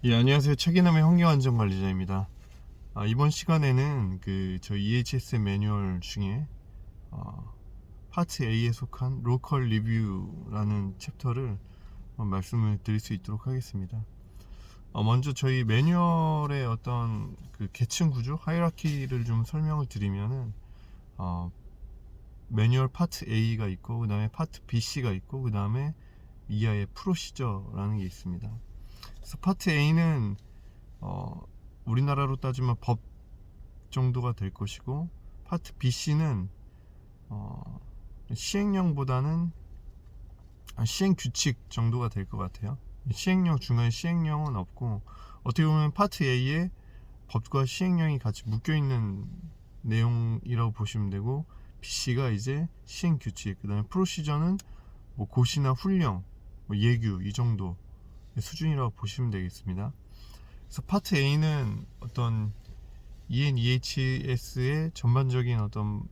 예, 안녕하세요. 책이남의 환경안전관리자입니다. 이번 시간에는 저희 EHS 매뉴얼 중에 파트 A에 속한 로컬 리뷰라는 챕터를 말씀을 드릴 수 있도록 하겠습니다. 먼저 저희 매뉴얼의 어떤 계층 구조, 하이라키를 좀 설명을 드리면은 매뉴얼 파트 A가 있고, 그 다음에 파트 BC가 있고, 그 다음에 이하의 프로시저라는 게 있습니다. 그래서 파트 A는 우리나라로 따지면 법 정도가 될 것이고, 파트 BC는 시행령보다는 시행 규칙 정도가 될 것 같아요. 시행령 중간에 시행령은 없고, 어떻게 보면 파트 A에 법과 시행령이 같이 묶여 있는 내용이라고 보시면 되고, BC가 이제 시행 규칙, 그 다음에 프로시저는 뭐 고시나 훈령, 뭐 예규 이 정도 수준이라고 보시면 되겠습니다. 그래서 파트 A는 어떤 ENEHS의 전반적인 어떤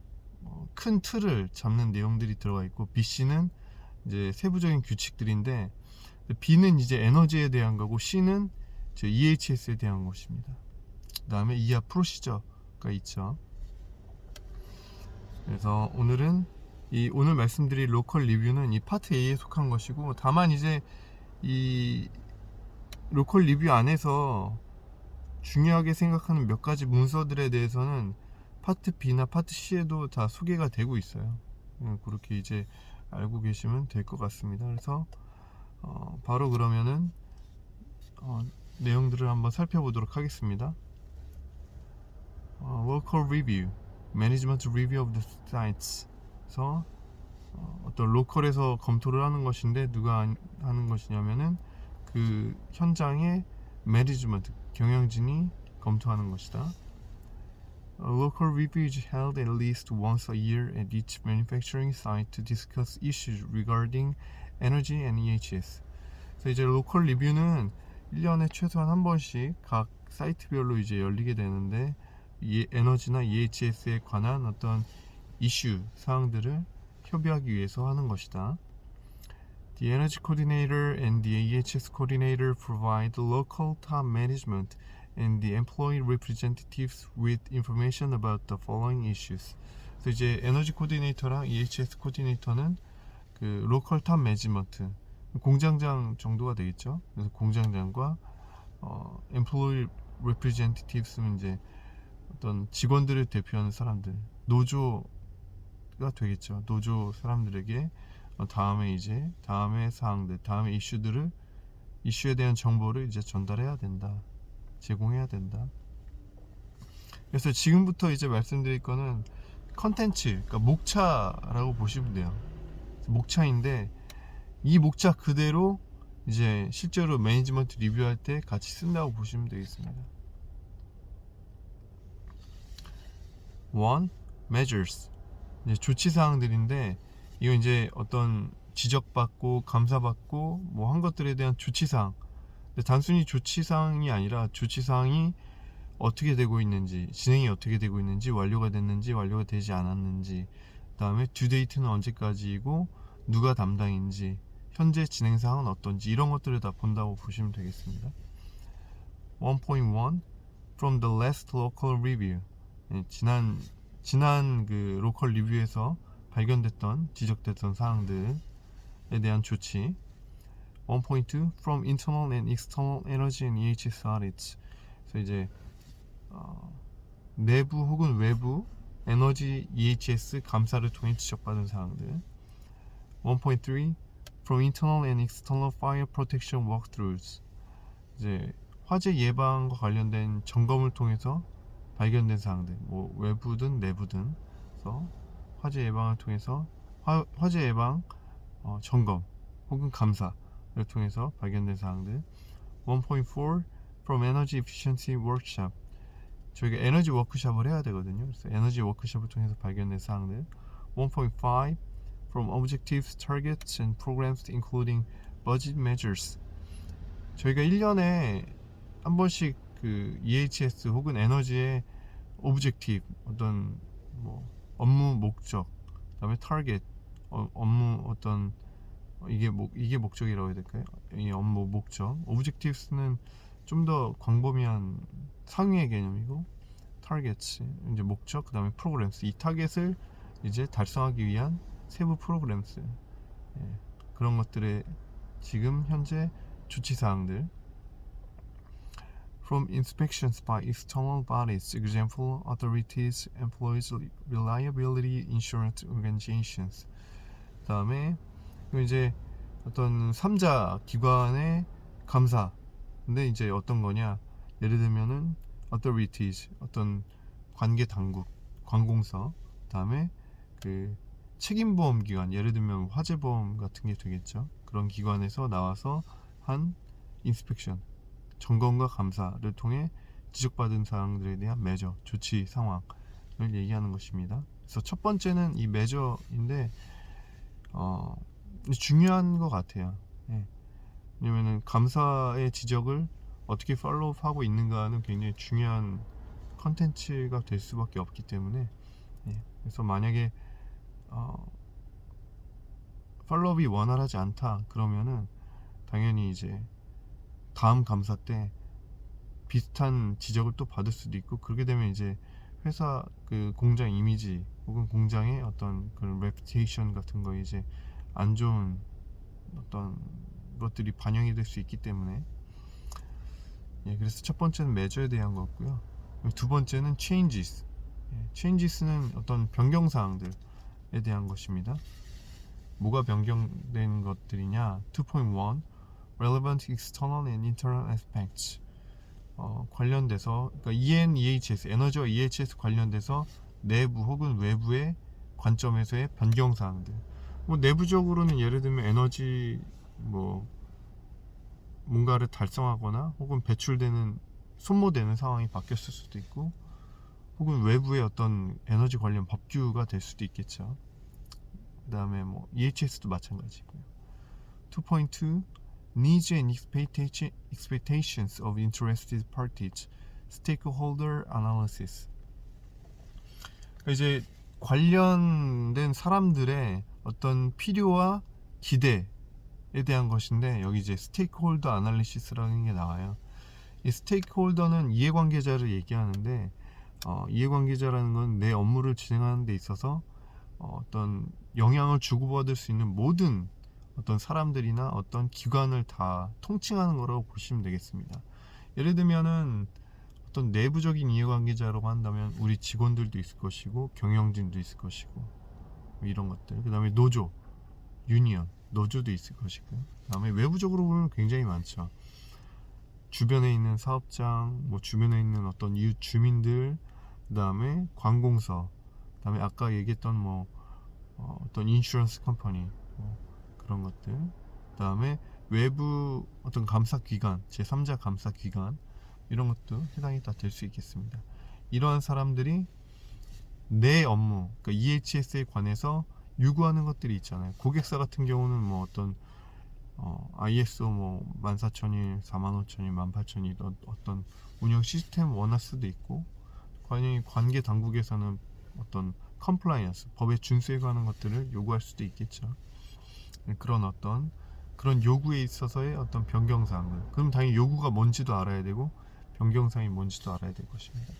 큰 틀을 잡는 내용들이 들어가 있고, BC는 이제 세부적인 규칙들인데, B는 이제 에너지에 대한 거고, C는 EHS에 대한 것입니다. 그 다음에 이하 프로시저가 있죠. 그래서 오늘 말씀드릴 로컬 리뷰는 이 파트 A에 속한 것이고, 다만 이제 이 로컬 리뷰 안에서 중요하게 생각하는 몇 가지 문서들에 대해서는 파트 B나 파트 C에도 다 소개가 되고 있어요. 그렇게 이제 알고 계시면 될 것 같습니다. 그래서 바로 그러면은 내용들을 한번 살펴보도록 하겠습니다. Local Review, Management Review of the Sites. 그래서 어떤 로컬에서 검토를 하는 것인데, 누가 하는 것이냐면은 그 현장의 매니지먼트, 경영진이 검토하는 것이다. A local review is held at least once a year at each manufacturing site to discuss issues regarding energy and EHS. 그래서 이제 로컬 리뷰는 1년에 최소한 한 번씩 각 사이트별로 이제 열리게 되는데, 이 에너지나 EHS에 관한 어떤 이슈 사항들을 협의하기 위해서 하는 것이다. The Energy Coordinator and the EHS Coordinator provide local top management and the employee representatives with information about the following issues. 그래서 이제 에너지 코디네이터랑 EHS 코디네이터는 그 로컬 탑 매니지먼트, 공장장 정도가 되겠죠. 그래서 공장장과 employee representatives는 이제 어떤 직원들을 대표하는 사람들, 노조가 되겠죠. 노조 사람들에게 다음의 사항들, 다음의 이슈에 대한 정보를 이제 전달해야 된다, 제공해야 된다. 그래서 지금부터 이제 말씀드릴 거는 컨텐츠, 그러니까 목차라고 보시면 돼요. 목차인데, 이 목차 그대로 이제 실제로 매니지먼트 리뷰할 때 같이 쓴다고 보시면 되겠습니다. 1. Measures, 이제 조치 사항들인데, 이건 이제 어떤 지적받고 감사받고 뭐 한 것들에 대한 조치사항. 단순히 조치사항이 아니라 조치사항이 어떻게 되고 있는지, 진행이 어떻게 되고 있는지, 완료가 됐는지 완료가 되지 않았는지, 그 다음에 듀데이트는 언제까지이고 누가 담당인지, 현재 진행사항은 어떤지, 이런 것들을 다 본다고 보시면 되겠습니다. 1.1 From the last local review, 지난 그 로컬 리뷰에서 발견됐던, 지적됐던 사항들에 대한 조치. 1.2 From internal and external energy and EHS audits. 그래서 이제 내부 혹은 외부 에너지 EHS 감사를 통해 지적받은 사항들. 1.3 From internal and external fire protection walkthroughs. 이제 화재 예방과 관련된 점검을 통해서 발견된 사항들, 뭐 외부든 내부든, 그래서 화재 예방을 통해서 화재 예방 점검 혹은 감사를 통해서 발견된 사항들. 1.4 From Energy Efficiency Workshop, 저희가 에너지 워크숍을 해야 되거든요. 그래서 에너지 워크숍을 통해서 발견된 사항들. 1.5 From Objectives, Targets and Programs including Budget Measures, 저희가 1년에 한 번씩 그 EHS 혹은 에너지의 오브젝티브, 어떤 뭐 업무 목적, 그다음에 타겟, 업무 어떤 이게 목적이라고 해야 될까요? 이 업무 목적. 오브젝티브스는 좀 더 광범위한 상위의 개념이고, targets 이제 목적, 그다음에 programs, 이 타겟을 이제 달성하기 위한 세부 programs, 예, 그런 것들의 지금 현재 조치 사항들. From inspections by external bodies, example, authorities, employees, reliability insurance organizations. 그다음에 이제 어떤 3자 기관의 감사. 근데 이제 어떤 거냐? 예를 들면은 authorities, 어떤 관계 당국, 관공서. 그다음에 그 책임보험 기관, 예를 들면 화재보험 같은 게 되겠죠. 그런 기관에서 나와서 한 inspection, 점검과 감사를 통해 지적받은 사항들에 대한 매저, 조치 상황을 얘기하는 것입니다. 그래서 첫 번째는 이 매저인데 중요한 것 같아요. 예. 왜냐면은 감사의 지적을 어떻게 팔로우하고 있는가는 굉장히 중요한 컨텐츠가 될 수밖에 없기 때문에, 예. 그래서 만약에 팔로우업이 원활하지 않다 그러면은 당연히 이제 다음 감사 때 비슷한 지적을 또 받을 수도 있고, 그렇게 되면 이제 회사 그 공장 이미지 혹은 공장의 어떤 그런 레퓨테이션 같은 거 이제 안 좋은 어떤 것들이 반영이 될 수 있기 때문에, 예, 그래서 첫 번째는 매저에 대한 거고요. 두 번째는 changes. 예, changes는 어떤 변경 사항들에 대한 것입니다. 뭐가 변경된 것들이냐? 2.1 relevant external and internal aspects. 관련돼서, 그러니까 EHS, 에너지와 EHS 관련돼서 내부 혹은 외부의 관점에서의 변경 사항들. 뭐 내부적으로는 예를 들면 에너지 뭔가를 달성하거나 혹은 배출되는 소모되는 상황이 바뀌었을 수도 있고, 혹은 외부의 어떤 에너지 관련 법규가 될 수도 있겠죠. 그 다음에 EHS도 마찬가지고요. 2.2 Needs and expectations of interested parties, stakeholder analysis. 이제 관련된 사람들의 어떤 필요와 기대에 대한 것인데, 여기 이제 스테이크홀더 아날리시스라는 게 나와요. 이 스테이크홀더는 이해관계자를 얘기하는데, 이해관계자라는 건 내 업무를 진행하는 데 있어서 어떤 영향을 주고받을 수 있는 모든 어떤 사람들이나 어떤 기관을 다 통칭하는 거라고 보시면 되겠습니다. 예를 들면은 어떤 내부적인 이해관계자라고 한다면 우리 직원들도 있을 것이고 경영진도 있을 것이고 이런 것들, 그 다음에 노조, 유니언, 노조도 있을 것이고요. 그 다음에 외부적으로 보면 굉장히 많죠. 주변에 있는 사업장, 주변에 있는 어떤 이웃 주민들, 그 다음에 관공서, 그 다음에 아까 얘기했던 어떤 인슈런스 컴퍼니, 그런 것들, 그 다음에 외부 어떤 감사기관, 제3자 감사기관, 이런 것도 해당이 다 될 수 있겠습니다. 이러한 사람들이 내 업무, 그러니까 EHS에 관해서 요구하는 것들이 있잖아요. 고객사 같은 경우는 어떤 ISO 14001, 45001, 18001 어떤 운영 시스템 원할 수도 있고, 관계 당국에서는 어떤 컴플라이언스, 법에 준수해 가는 것들을 요구할 수도 있겠죠. 그런 요구에 있어서의 어떤 변경사항들, 그럼 당연히 요구가 뭔지도 알아야 되고 변경사항이 뭔지도 알아야 될 것입니다.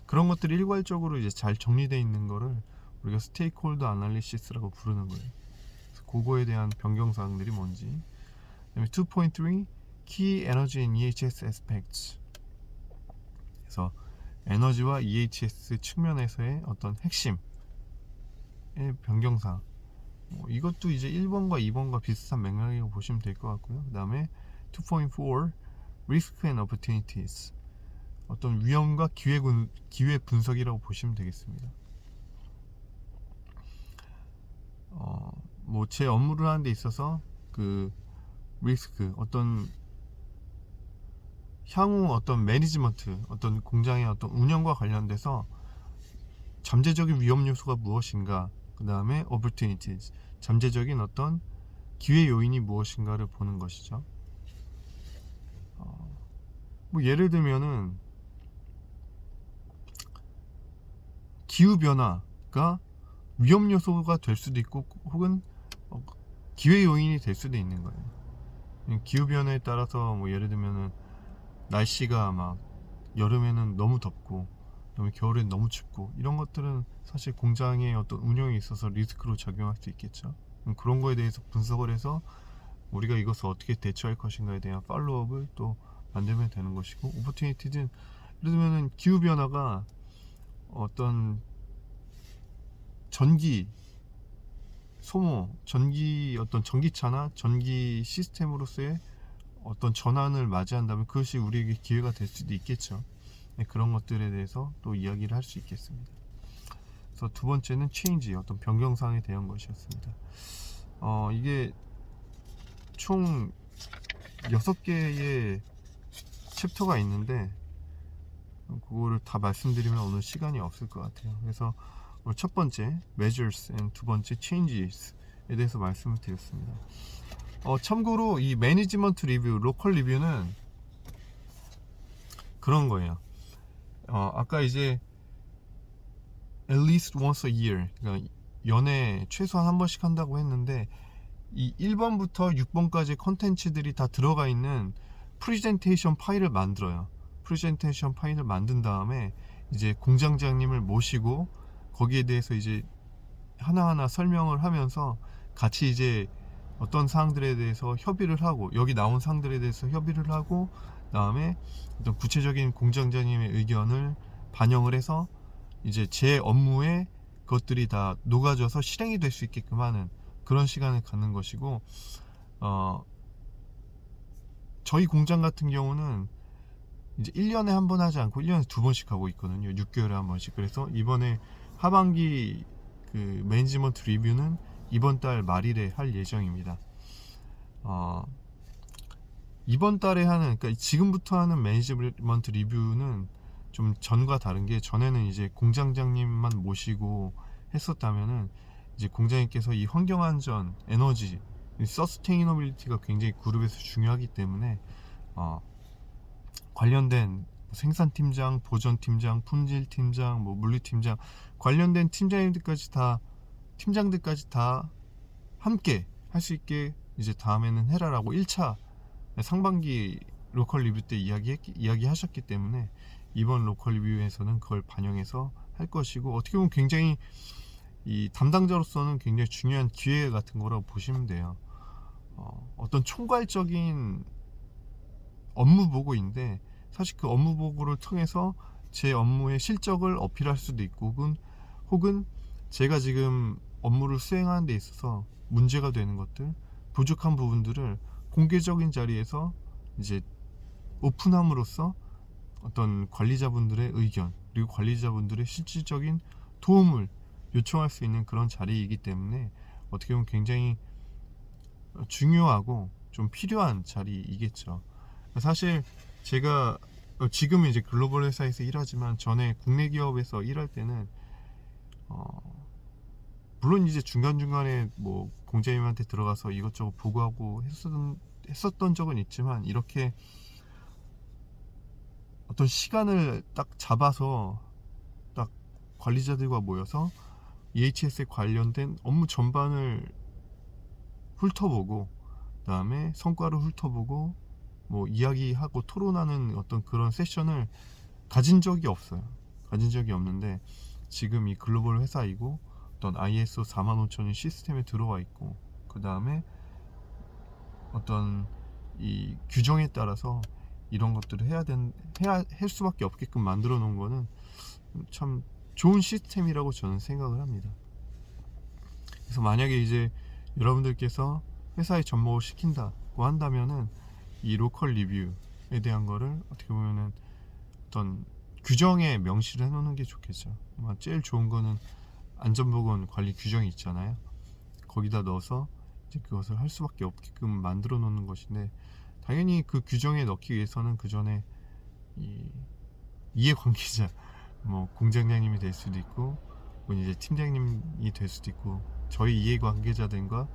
그런 것들이 일괄적으로 이제 잘 정리되어 있는 거를 우리가 스테이크홀더 아날리시스라고 부르는 거예요. 그래서 그거에 대한 변경사항들이 뭔지. 그다음에 2.3 Key Energy and EHS Aspects. 그래서 에너지와 EHS 측면에서의 어떤 핵심의 변경사항, 이것도 이제 1번과 2번과 비슷한 맥락이라고 보시면 될 것 같고요. 그 다음에 2.4 Risk and Opportunities, 어떤 위험과 기회 분석이라고 보시면 되겠습니다. 제 업무를 하는 데 있어서 그 리스크, 어떤 향후 어떤 매니지먼트, 어떤 공장의 어떤 운영과 관련돼서 잠재적인 위험 요소가 무엇인가, 그 다음에 opportunities, 잠재적인 어떤 기회 요인이 무엇인가를 보는 것이죠. 예를 들면은 기후 변화가 위험 요소가 될 수도 있고 혹은 기회 요인이 될 수도 있는 거예요. 기후 변화에 따라서 예를 들면은 날씨가 막 여름에는 너무 덥고 그다음에 겨울엔 너무 춥고 이런 것들은 사실 공장의 어떤 운영에 있어서 리스크로 작용할 수 있겠죠. 그런 거에 대해서 분석을 해서 우리가 이것을 어떻게 대처할 것인가에 대한 팔로우업을 또 만들면 되는 것이고, 오퍼튜니티는 예를 들면은 기후 변화가 어떤 전기 소모, 어떤 전기차나 전기 시스템으로서의 어떤 전환을 맞이한다면 그것이 우리에게 기회가 될 수도 있겠죠. 네, 그런 것들에 대해서 또 이야기를 할 수 있겠습니다. 그래서 두 번째는 change, 어떤 변경사항에 대한 것이었습니다. 이게 총 6개의 챕터가 있는데 그거를 다 말씀드리면 오늘 시간이 없을 것 같아요. 그래서 오늘 첫 번째 measures, 두 번째 changes에 대해서 말씀을 드렸습니다. 참고로 이 매니지먼트 리뷰, 로컬 리뷰는 그런 거예요. 아까 이제 at least once a year, 그러니까 연애 최소한 한 번씩 한다고 했는데, 이 1번부터 6번까지 컨텐츠들이 다 들어가 있는 프레젠테이션 파일을 만들어요. 프레젠테이션 파일을 만든 다음에 이제 공장장님을 모시고 거기에 대해서 이제 하나하나 설명을 하면서 같이 이제 어떤 사항들에 대해서 협의를 하고, 여기 나온 사항들에 대해서 협의를 하고, 그다음에 어떤 구체적인 공장장님의 의견을 반영을 해서 이제 제 업무에 그것들이 다 녹아져서 실행이 될 수 있게끔 하는 그런 시간을 갖는 것이고, 저희 공장 같은 경우는 이제 1년에 한 번 하지 않고 1년에 2번씩 하고 있거든요. 6개월에 한 번씩. 그래서 이번에 하반기 그 매니지먼트 리뷰는 이번 달 말일에 할 예정입니다. 이번 달에 하는, 그러니까 지금부터 하는 매니지먼트 리뷰는 좀 전과 다른 게, 전에는 이제 공장장님만 모시고 했었다면은 이제 공장님께서 이 환경안전, 에너지, 서스테이너빌리티가 굉장히 그룹에서 중요하기 때문에 관련된 생산팀장, 보전팀장, 품질팀장, 물리팀장, 관련된 팀장들까지 다 함께 할 수 있게 이제 다음에는 해라라고 1차 상반기 로컬 리뷰 때 이야기하셨기 때문에 이번 로컬 리뷰에서는 그걸 반영해서 할 것이고, 어떻게 보면 굉장히 이 담당자로서는 굉장히 중요한 기회 같은 거라고 보시면 돼요. 어떤 총괄적인 업무 보고인데, 사실 그 업무 보고를 통해서 제 업무의 실적을 어필할 수도 있고, 혹은 제가 지금 업무를 수행하는 데 있어서 문제가 되는 것들, 부족한 부분들을 공개적인 자리에서 이제 오픈함으로써 어떤 관리자분들의 의견, 그리고 관리자분들의 실질적인 도움을 요청할 수 있는 그런 자리이기 때문에 어떻게 보면 굉장히 중요하고 좀 필요한 자리이겠죠. 사실 제가 지금은 이제 글로벌 회사에서 일하지만 전에 국내 기업에서 일할 때는 물론 이제 중간중간에 뭐 공장님한테 들어가서 이것저것 보고하고 했었던 적은 있지만, 이렇게 어떤 시간을 딱 잡아서 딱 관리자들과 모여서 EHS에 관련된 업무 전반을 훑어보고, 그 다음에 성과를 훑어보고 뭐 이야기하고 토론하는 어떤 그런 세션을 가진 적이 없는데, 지금 이 글로벌 회사이고 어떤 ISO 45000이 시스템에 들어와 있고, 그 다음에 어떤 이 규정에 따라서 이런 것들을 할 수밖에 없게끔 만들어 놓은 거는 참 좋은 시스템이라고 저는 생각을 합니다. 그래서 만약에 이제 여러분들께서 회사에 접목을 시킨다고 한다면은 이 로컬 리뷰에 대한 거를 어떻게 보면은 어떤 규정에 명시를 해놓는 게 좋겠죠. 제일 좋은 거는 안전보건 관리 규정이 있잖아요. 거기다 넣어서 이제 그것을 할 수밖에 없게끔 만들어 놓는 것인데, 당연히 그 규정에 넣기 위해서는 그 전에 이 이해관계자, 뭐 공장장님이 될 수도 있고, 이제 팀장님이 될 수도 있고, 저희 이해관계자들과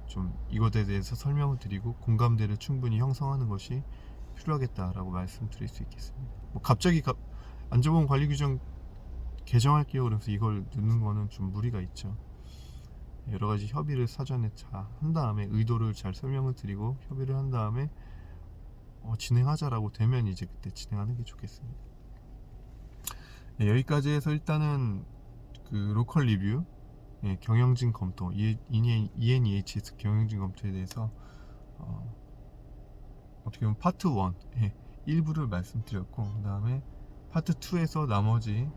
좀 이것에 대해서 설명을 드리고 공감대를 충분히 형성하는 것이 필요하겠다라고 말씀드릴 수 있겠습니다. 뭐 갑자기 안전보건 관리 규정 개정할게요 그래서 이걸 넣는 거는 좀 무리가 있죠. 여러 가지 협의를 사전에 한 다음에, 의도를 잘 설명을 드리고 협의를 한 다음에 진행하자라고 되면 이제 그때 진행하는 게 좋겠습니다. 네, 여기까지 해서 일단은 그 로컬 리뷰, 경영진 검토, ENEHS 경영진 검토에 대해서 어떻게 보면 파트 1 일부를 말씀드렸고, 그 다음에 파트 2에서 나머지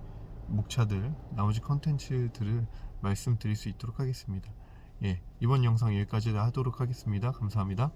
목차들, 나머지 컨텐츠들을 말씀드릴 수 있도록 하겠습니다. 이번 영상 여기까지 하도록 하겠습니다. 감사합니다.